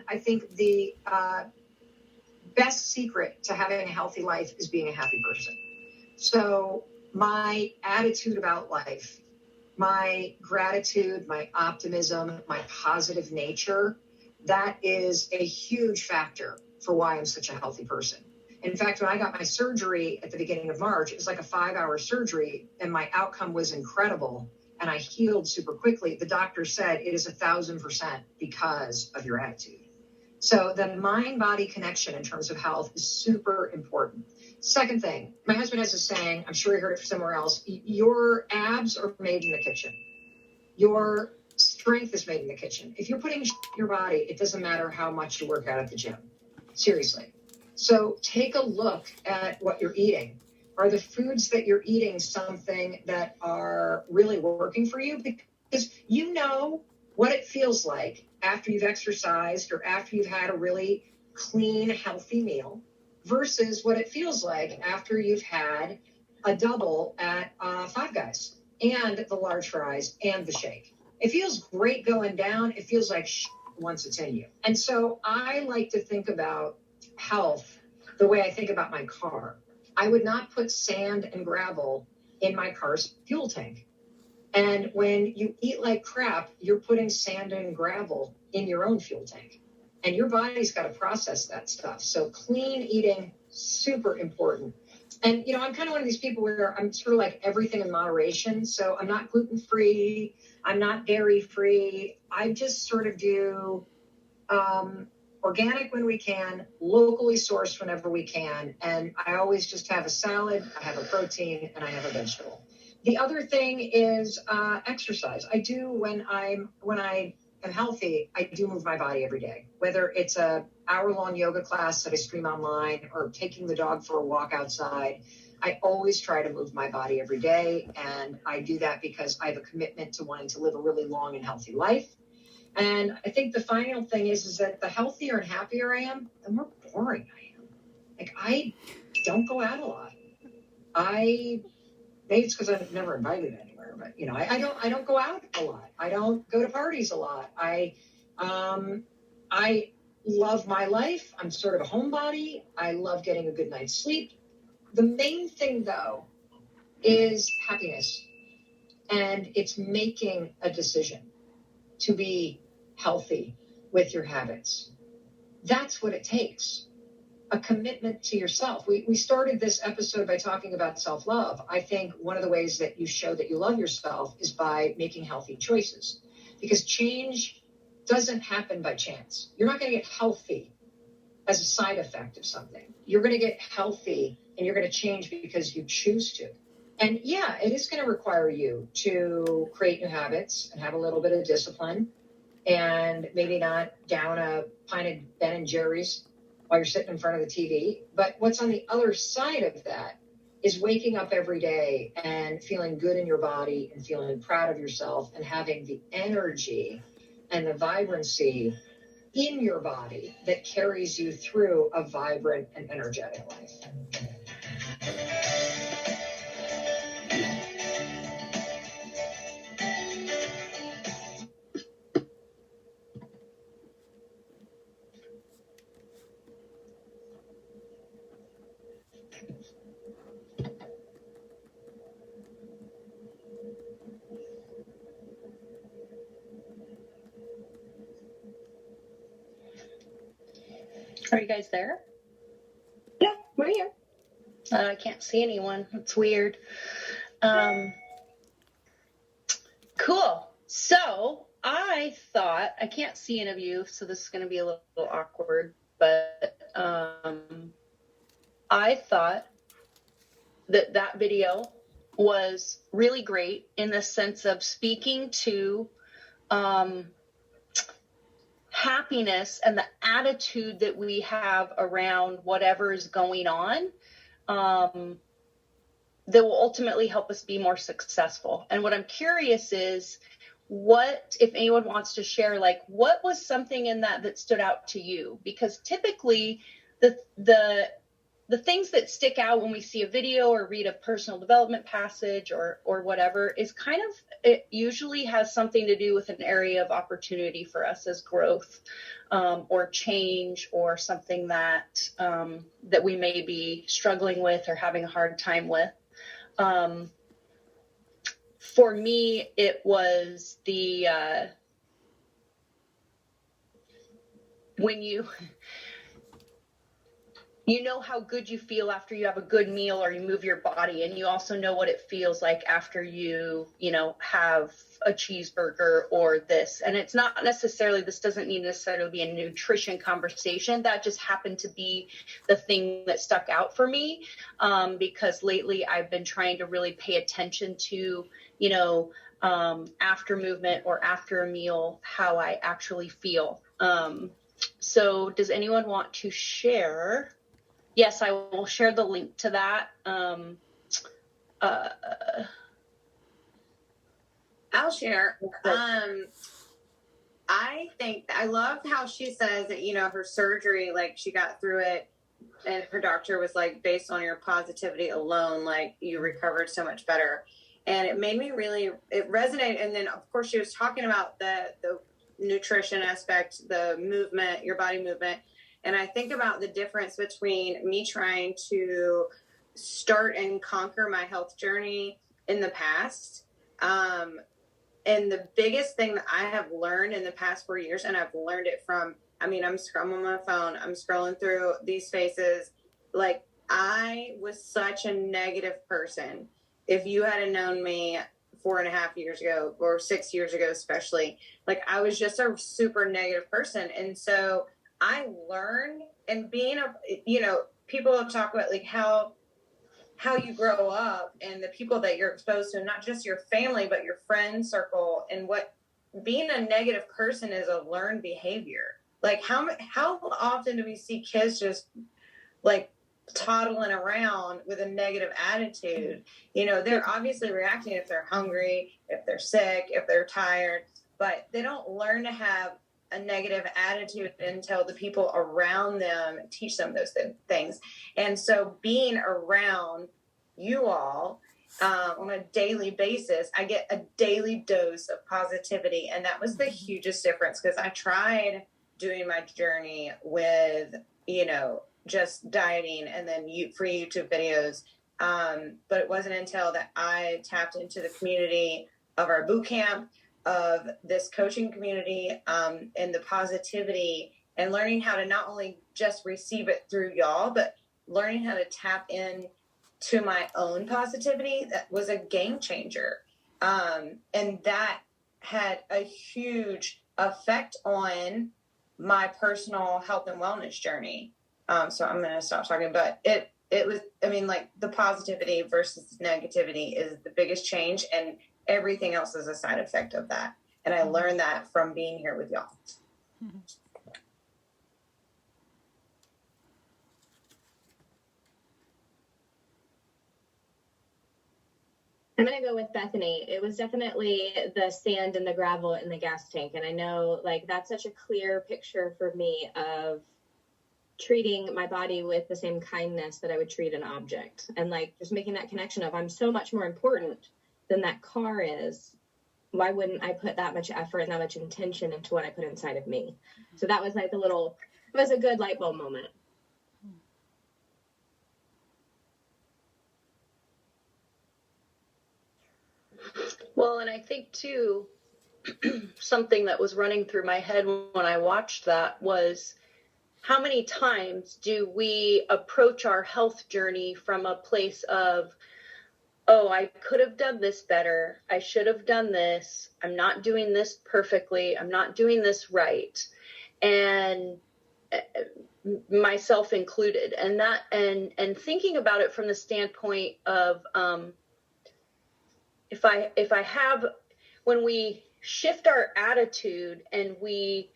I think the best secret to having a healthy life is being a happy person. So my attitude about life, my gratitude, my optimism, my positive nature, that is a huge factor for why I'm such a healthy person. In fact, when I got my surgery at the beginning of March, it was like a 5-hour surgery and my outcome was incredible and I healed super quickly. The doctor said it is 1,000% because of your attitude. So the mind-body connection in terms of health is super important. Second thing, my husband has a saying, I'm sure you heard it somewhere else, your abs are made in the kitchen. Your strength is made in the kitchen. If you're putting in your body, it doesn't matter how much you work out at the gym. Seriously. So take a look at what you're eating. Are the foods that you're eating something that are really working for you? Because you know what it feels like after you've exercised or after you've had a really clean, healthy meal versus what it feels like after you've had a double at Five Guys and the large fries and the shake. It feels great going down. It feels like once it's in you. And so I like to think about health the way I think about my car. I would not put sand and gravel in my car's fuel tank. And when you eat like crap, you're putting sand and gravel in your own fuel tank. And your body's got to process that stuff. So clean eating, super important. And, you know, I'm kind of one of these people where I'm sort of like everything in moderation. So I'm not gluten-free. I'm not dairy-free. I just sort of do organic when we can, locally sourced whenever we can. And I always just have a salad, I have a protein, and I have a vegetable. The other thing is exercise. I do when I am healthy, I do move my body every day, whether it's a hour-long yoga class that I stream online or taking the dog for a walk outside. I always try to move my body every day. And I do that because I have a commitment to wanting to live a really long and healthy life. And I think the final thing is that the healthier and happier I am, the more boring I am. Like, I don't go out a lot. Maybe it's because I've never invited anywhere, but you know, I don't go out a lot. I don't go to parties a lot. I love my life. I'm sort of a homebody. I love getting a good night's sleep. The main thing though is happiness, and it's making a decision to be healthy with your habits. That's what it takes. A commitment to yourself. We started this episode by talking about self-love. I think one of the ways that you show that you love yourself is by making healthy choices, because change doesn't happen by chance. You're not going to get healthy as a side effect of something. You're going to get healthy and you're going to change because you choose to. And yeah, it is going to require you to create new habits and have a little bit of discipline and maybe not down a pint of Ben and Jerry's while you're sitting in front of the TV. But what's on the other side of that is waking up every day and feeling good in your body and feeling proud of yourself and having the energy and the vibrancy in your body that carries you through a vibrant and energetic life. Are you guys there? Yeah, we're here. I can't see anyone. It's weird. Cool. So I thought, I can't see any of you, so this is going to be a little awkward, but I thought that video was really great in the sense of speaking to happiness and the attitude that we have around whatever is going on that will ultimately help us be more successful. And what I'm curious is, what, if anyone wants to share, like, what was something in that stood out to you? Because typically the the things that stick out when we see a video or read a personal development passage or whatever is kind of, it usually has something to do with an area of opportunity for us as growth, or change, or something that that we may be struggling with or having a hard time with. For me, it was the when you know how good you feel after you have a good meal or you move your body, and you also know what it feels like after you have a cheeseburger or this. And it's not necessarily, this doesn't need necessarily be a nutrition conversation. That just happened to be the thing that stuck out for me, because lately I've been trying to really pay attention to, after movement or after a meal, how I actually feel. So does anyone want to share? Yes, I will share the link to that. I'll share. I think I love how she says that, her surgery, like she got through it and her doctor was like, based on your positivity alone, like you recovered so much better. And it made me it resonated. And then of course she was talking about the nutrition aspect, the movement, your body movement. And I think about the difference between me trying to start and conquer my health journey in the past. And the biggest thing that I have learned in the past 4 years, and I've learned it from, I'm on my phone, I'm scrolling through these faces. Like, I was such a negative person. If you had known me 4.5 years ago or 6 years ago, especially, like I was just a super negative person. And so I learned, and being people talk about like how you grow up and the people that you're exposed to, not just your family, but your friend circle, and what being a negative person is a learned behavior. Like how often do we see kids just like toddling around with a negative attitude? They're obviously reacting if they're hungry, if they're sick, if they're tired, but they don't learn to have a negative attitude until the people around them teach them those things. And so being around you all on a daily basis, I get a daily dose of positivity. And that was the hugest difference, because I tried doing my journey with, just dieting and then free YouTube videos. But it wasn't until that I tapped into the community of our Bootcamp, of this coaching community, and the positivity, and learning how to not only just receive it through y'all, but learning how to tap in to my own positivity, that was a game changer. And that had a huge effect on my personal health and wellness journey. So I'm going to stop talking, but it was, the positivity versus negativity is the biggest change, and everything else is a side effect of that. And I learned that from being here with y'all. I'm going to go with Bethany. It was definitely the sand and the gravel in the gas tank. And I know that's such a clear picture for me of treating my body with the same kindness that I would treat an object. And just making that connection of, I'm so much more important than that car is. Why wouldn't I put that much effort and that much intention into what I put inside of me? So that was it was a good light bulb moment. Well, and I think too, something that was running through my head when I watched that was, how many times do we approach our health journey from a place of, oh, I could have done this better, I should have done this, I'm not doing this perfectly, I'm not doing this right, and myself included. And that, and thinking about it from the standpoint of, if I have, when we shift our attitude and we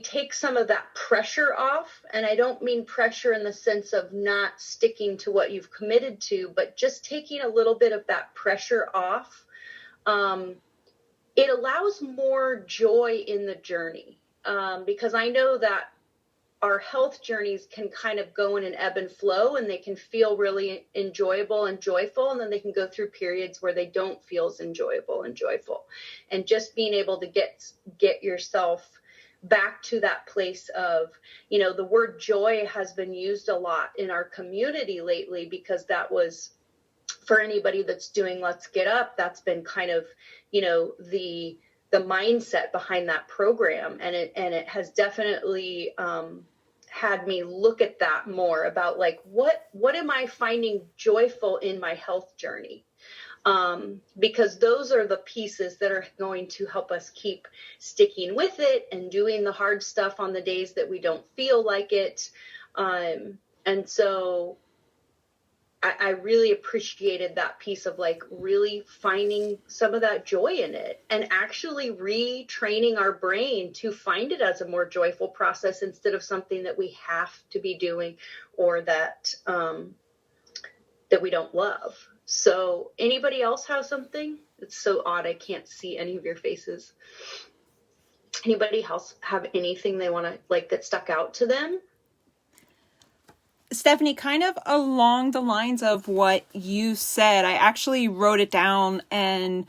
take some of that pressure off, and I don't mean pressure in the sense of not sticking to what you've committed to, but just taking a little bit of that pressure off, it allows more joy in the journey, because I know that our health journeys can kind of go in an ebb and flow, and they can feel really enjoyable and joyful. And then they can go through periods where they don't feel as enjoyable and joyful. And just being able to get yourself back to that place of, you know, the word joy has been used a lot in our community lately, because that was, for anybody that's doing Let's Get Up, that's been kind of, you know, the mindset behind that program. And it has definitely had me look at that more about like, what am I finding joyful in my health journey? Because those are the pieces that are going to help us keep sticking with it and doing the hard stuff on the days that we don't feel like it. And so I really appreciated that piece of like really finding some of that joy in it and actually retraining our brain to find it as a more joyful process instead of something that we have to be doing or that we don't love. So anybody else have something? It's so odd. I can't see any of your faces. Anybody else have anything they want to like that stuck out to them? Stephanie, kind of along the lines of what you said, I actually wrote it down and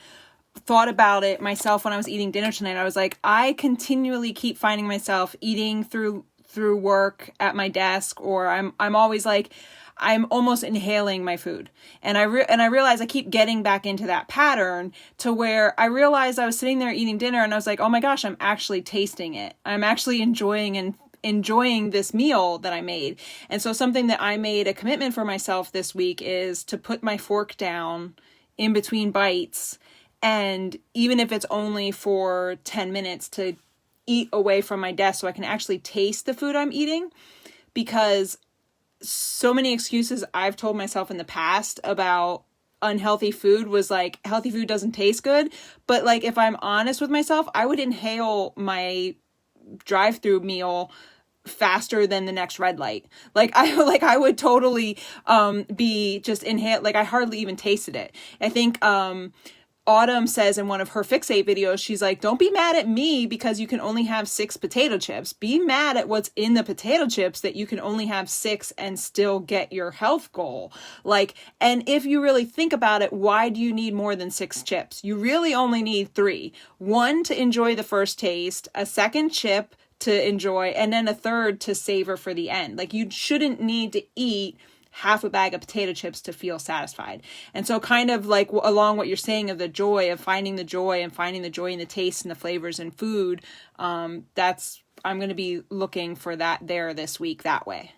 thought about it myself when I was eating dinner tonight. I was like, I continually keep finding myself eating through work at my desk, or I'm always like, I'm almost inhaling my food. And I realized I keep getting back into that pattern to where I realized I was sitting there eating dinner and I was like, oh my gosh, I'm actually tasting it. I'm actually enjoying this meal that I made. And so something that I made a commitment for myself this week is to put my fork down in between bites. And even if it's only for 10 minutes, to eat away from my desk so I can actually taste the food I'm eating. Because so many excuses I've told myself in the past about unhealthy food was like, healthy food doesn't taste good. But like, if I'm honest with myself, I would inhale my drive-through meal faster than the next red light. I would totally be just inhale, like I hardly even tasted it. I think Autumn says in one of her Fixate videos, she's like, don't be mad at me because you can only have 6 potato chips. Be mad at what's in the potato chips that you can only have 6 and still get your health goal. Like, and if you really think about it, why do you need more than 6 chips? You really only need 3. 1 to enjoy the first taste, a second chip to enjoy, and then a third to savor for the end. Like, you shouldn't need to eat half a bag of potato chips to feel satisfied. And so kind of like along what you're saying of the joy of finding the joy and finding the joy in the taste and the flavors in food, I'm going to be looking for that there this week that way.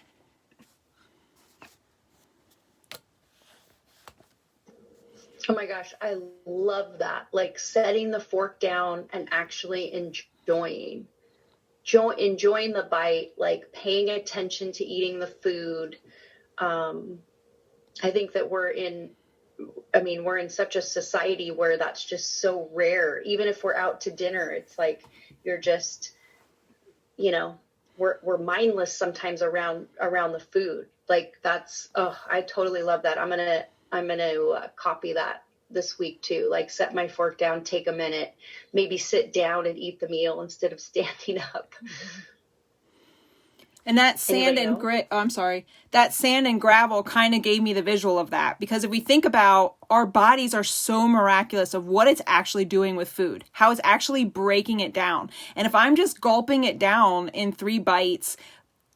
Oh my gosh, I love that. Like setting the fork down and actually enjoying the bite, like paying attention to eating the food. I think that we're in such a society where that's just so rare. Even if we're out to dinner, it's like, you're just, you know, we're mindless sometimes around the food. Like that's, I totally love that. I'm going to copy that this week too. Like set my fork down, take a minute, maybe sit down and eat the meal instead of standing up. And that sand and gravel kind of gave me the visual of that. Because if we think about, our bodies are so miraculous of what it's actually doing with food, how it's actually breaking it down. And if I'm just gulping it down in 3 bites,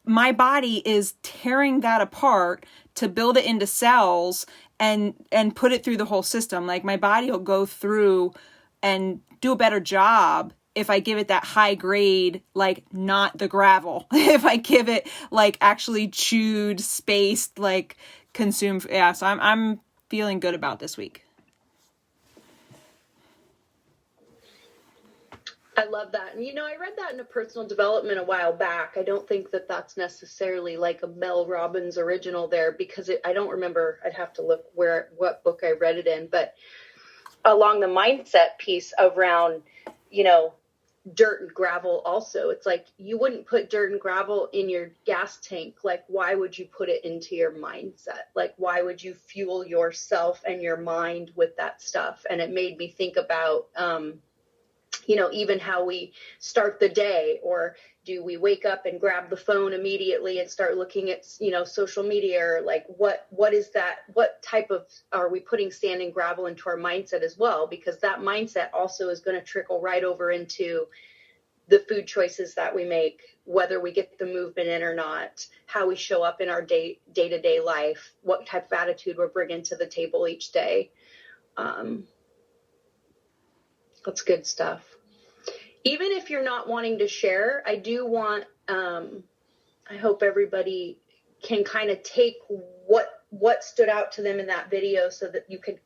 my body is tearing that apart to build it into cells and put it through the whole system. Like my body will go through and do a better job if I give it that high grade, like not the gravel, if I give it like actually chewed, spaced, like consumed. Yeah. So I'm feeling good about this week. I love that. And, you know, I read that in a personal development a while back. I don't think that that's necessarily like a Mel Robbins original there, because I don't remember. I'd have to look what book I read it in, but along the mindset piece around, you know, dirt and gravel also. It's like, you wouldn't put dirt and gravel in your gas tank. Like, why would you put it into your mindset? Like, why would you fuel yourself and your mind with that stuff? And it made me think about even how we start the day, or do we wake up and grab the phone immediately and start looking at, social media, or like what is that? What type of, are we putting sand and gravel into our mindset as well? Because that mindset also is going to trickle right over into the food choices that we make, whether we get the movement in or not, how we show up in our day-to-day life, what type of attitude we're bringing to the table each day. That's good stuff. Even if you're not wanting to share, I do want, I hope everybody can kind of take what stood out to them in that video, so that you could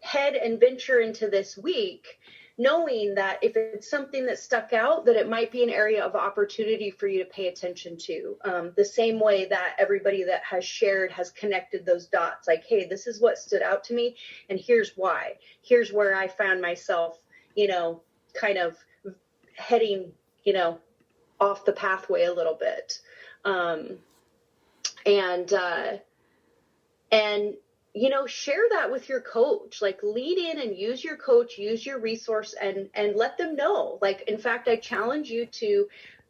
head and venture into this week knowing that if it's something that stuck out, that it might be an area of opportunity for you to pay attention to. The same way that everybody that has shared has connected those dots, like, hey, this is what stood out to me, and here's why. Here's where I found myself, kind of heading, off the pathway a little bit. And share that with your coach. Like, lead in and use your coach, use your resource, and let them know. Like, in fact, I challenge you to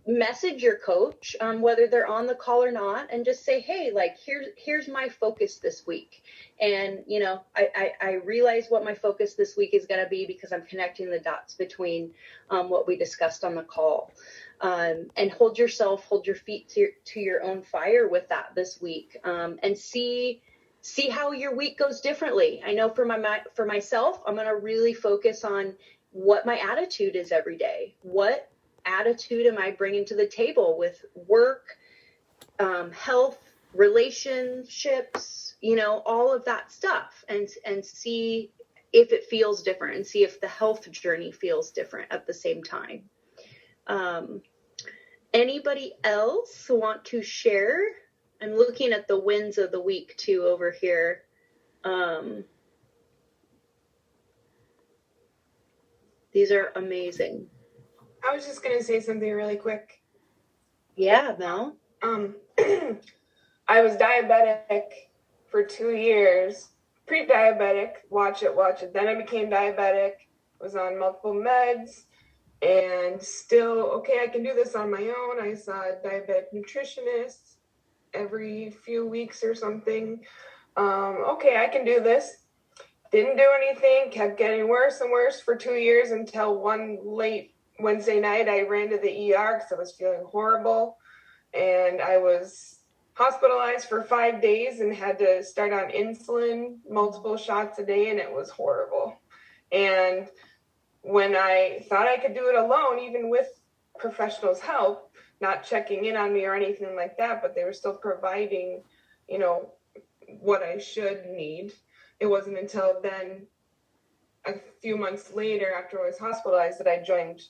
message your coach, whether they're on the call or not, and just say, hey, like, here's my focus this week. And, I realize what my focus this week is going to be, because I'm connecting the dots between what we discussed on the call. And hold your feet to your own fire with that this week, and see how your week goes differently. I know for myself, I'm going to really focus on what my attitude is every day. What attitude am I bringing to the table with work, health, relationships, all of that stuff, and see if it feels different, and see if the health journey feels different at the same time. Anybody else want to share? I'm looking at the wins of the week too over here. These are amazing. I was just going to say something really quick. Yeah, Mel? I was diabetic for 2 years, pre-diabetic, watch it. Then I became diabetic, was on multiple meds, and still, okay, I can do this on my own. I saw a diabetic nutritionist every few weeks or something. Okay, I can do this. Didn't do anything, kept getting worse and worse for 2 years, until one late Wednesday night I ran to the ER because I was feeling horrible, and I was hospitalized for 5 days and had to start on insulin, multiple shots a day, and it was horrible. And when I thought I could do it alone, even with professionals' help, not checking in on me or anything like that, but they were still providing, what I should need. It wasn't until then, a few months later, after I was hospitalized, that I joined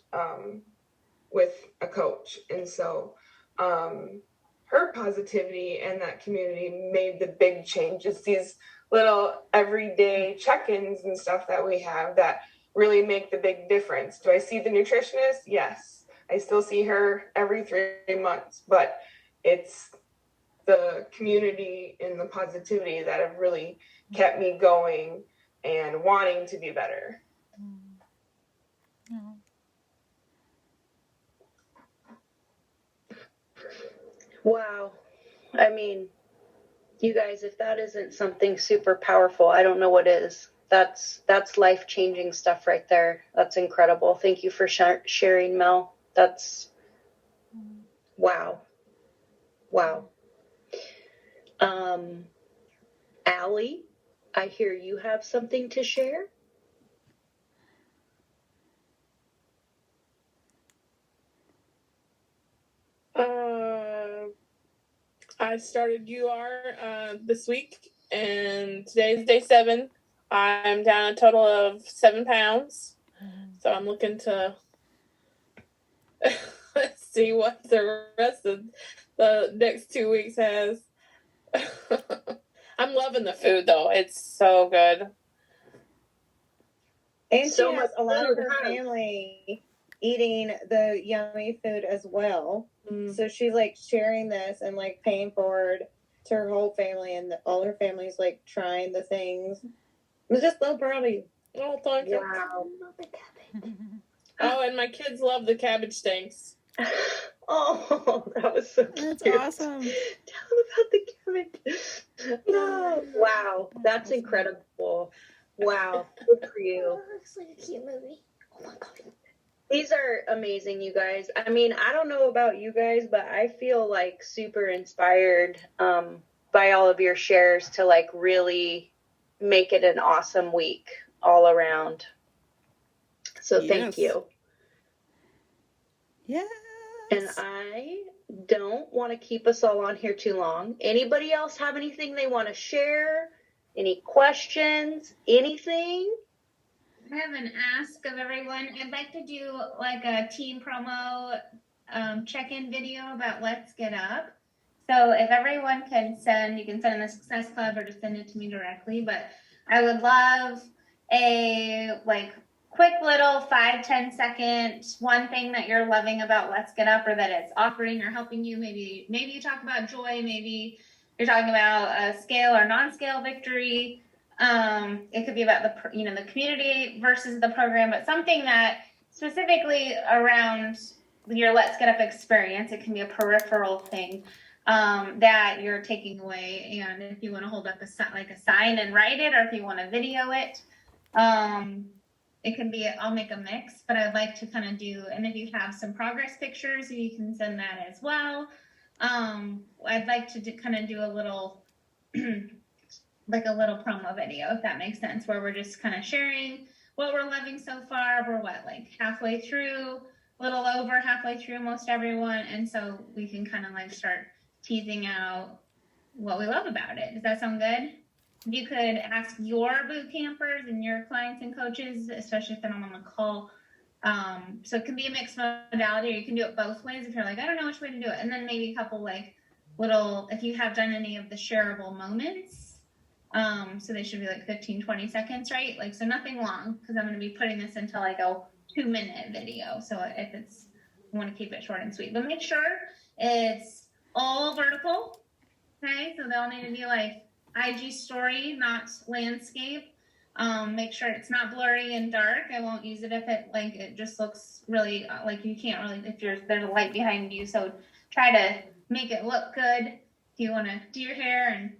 with a coach. And so her positivity and that community made the big change. It's these little everyday check-ins and stuff that we have that really make the big difference. Do I see the nutritionist? Yes. I still see her every 3 months, but it's the community and the positivity that have really kept me going and wanting to be better. Wow. I mean, you guys, if that isn't something super powerful, I don't know what is. That's life-changing stuff right there. That's incredible. Thank you for sharing, Mel. That's wow. Allie, I hear you have something to share. I started UR this week, and today's day 7. I'm down a total of 7 pounds, so I'm looking to see what the rest of the next 2 weeks has. I'm loving the food, though. It's so good. And So she has much a lot of food, her huh? family eating the yummy food as well. So she's like sharing this and like paying forward to her whole family, and all her family's like trying the things. I'm just so proud of you. Oh, thank you. Wow. Oh, and my kids love the cabbage tanks. Oh, that was so cute. That's awesome. Tell them about the cabbage. Oh, wow, that's awesome. incredible. Wow, good for you. Looks like a cute movie. Oh my god. These are amazing, you guys. I mean, I don't know about you guys, but I feel like super inspired by all of your shares to like really make it an awesome week all around. So thank you. Yes. And I don't want to keep us all on here too long. Anybody else have anything they want to share? Any questions? Anything? I have an ask of everyone. I'd like to do like a team promo check-in video about Let's Get Up. So if everyone can send, you can send in the Success Club or just send it to me directly. But I would love a like quick little 5-10 second one thing that you're loving about Let's Get Up, or that it's offering or helping you. Maybe you talk about joy. Maybe you're talking about a scale or non-scale victory. It could be about the community versus the program, but something that specifically around your Let's Get Up experience. It can be a peripheral thing that you're taking away. And if you want to hold up a sign and write it, or if you want to video it, it can be, I'll make a mix, but I'd like to kind of do, and if you have some progress pictures, you can send that as well. I'd like to kind of do a little, like a little promo video, if that makes sense, where we're just kind of sharing what we're loving so far. We're like halfway through, a little over halfway through most everyone. And so we can kind of like start teasing out what we love about it. Does that sound good? You could ask your boot campers and your clients and coaches, especially if they're not on the call. So it can be a mixed modality, or you can do it both ways if you're like, I don't know which way to do it. And then maybe a couple like little, if you have done any of the shareable moments, so they should be like 15-20 seconds, right? Like, so nothing long, because I'm going to be putting this into like a 2-minute video. So if it's, you want to keep it short and sweet, but make sure it's all vertical. Okay, so they'll need to be like IG story, not landscape. Make sure it's not blurry and dark. I won't use it if it just looks really like you can't really, if there's a light behind you. So try to make it look good. If you want to do your hair, and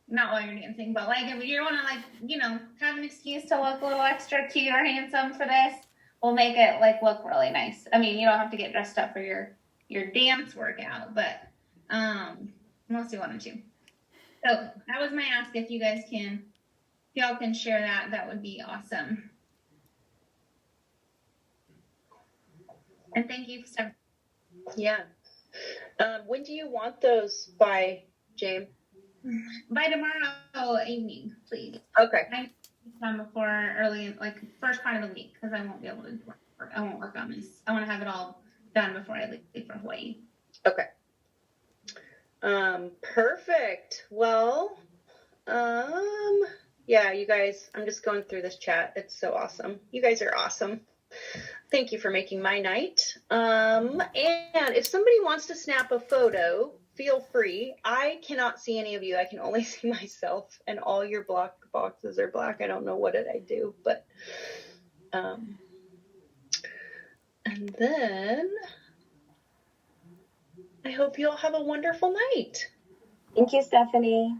not while you're dancing, but like if you want to have an excuse to look a little extra cute or handsome for this, we'll make it look really nice. I mean, you don't have to get dressed up for your dance workout, but unless you wanted to. So that was my ask. If y'all can share that would be awesome. And thank you, Steph. Yeah. When do you want those by, James? By tomorrow evening, please. Okay. Time before early, first part of the week, because I won't be able to work. I won't work on this. I want to have it all done before I leave for Hawaii. Okay. Perfect. Well, yeah, you guys, I'm just going through this chat. It's so awesome. You guys are awesome. Thank you for making my night. And if somebody wants to snap a photo, feel free. I cannot see any of you. I can only see myself, and all your block boxes are black. I don't know what did I do, but, and then I hope you all have a wonderful night. Thank you, Stephanie.